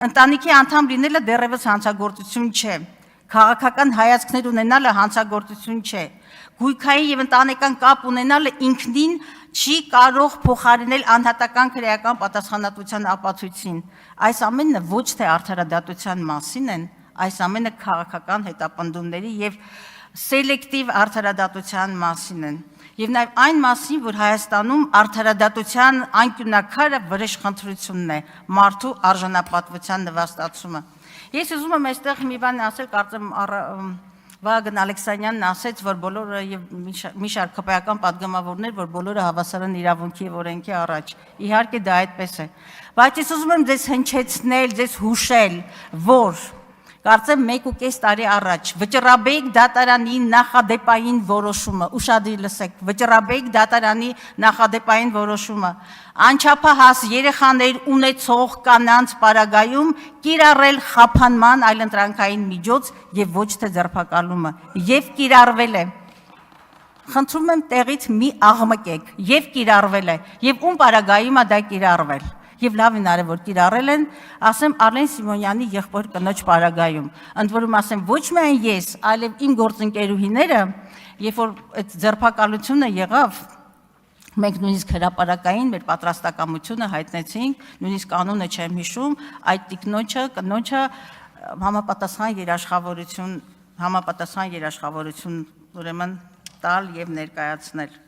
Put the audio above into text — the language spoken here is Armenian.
Ընտանիքի անդամ լինելը դեռևս հանցագործություն չէ, քաղաքական հայացքներ ունենալը հանցագործություն չէ, գույքային եւ ընտանեկան կապ ունենալը ինքնին չի կարող փոխարինել անհատական քրեական պատասխանատվության ապացույցին։ Այս ամենը ոչ թե արդարադատության մասին են, այս ամենը քաղաքական հետապնդումների եւ սելեկտիվ արդարադատության մասին են։ Եվ նաեւ այն մասին, որ Հայաստանում արդարադատության անկյունակարը վրեժխնդրությունն է, մարդու արժանապատվության նվաստացումը։ Ես ուզում եմ այստեղ մի բան ասել, կարծեմ Վագն Ալեքսանյանն ասեց, որ բոլորը եւ մի շարք քպայական падգամավորներ, որ բոլորը հավասար են իրավունքի եւ օրենքի առաջ։ Իհարկե դա այդպես է։ Բայց ես ուզում եմ ձեզ հնչեցնել, ձեզ հուշել, որ կարծեմ 1.5 տարի առաջ Վճռաբեկ դատարանի նախադեպային որոշումը, ուշադիր լսեք, Վճռաբեկ դատարանի նախադեպային որոշումը անչափահաս երեխաներ ունեցող կանանց պարագայում կիրառել խափանման այլընտրանքային միջոց եւ ոչ թե ձերբակալումը, եւ կիրառվել է։ Խնդրում եմ տեղից մի աղմկեք, եւ կիրառվել է, եւ ում պարագայում է դա կիրառվել։ Եվ լավ են արել, որ կիրառել են, ասեմ Արլեն Սիմոնյանի եղբոր կնոջ պարագայում։ Ընդ որում ասեմ, ոչ միայն ես, այլև իմ գործընկերուհիները, երբ որ այդ ձերբակալությունը եղավ, մենք նույնիսկ հրապարակային մեր պատրաստակամությունը հայտնեցինք, նույնիսկ անունը չեմ հիշում, այդ կնոջը համապատասխան երաշխավորություն ուրեմն տալ եւ ներկայացնել։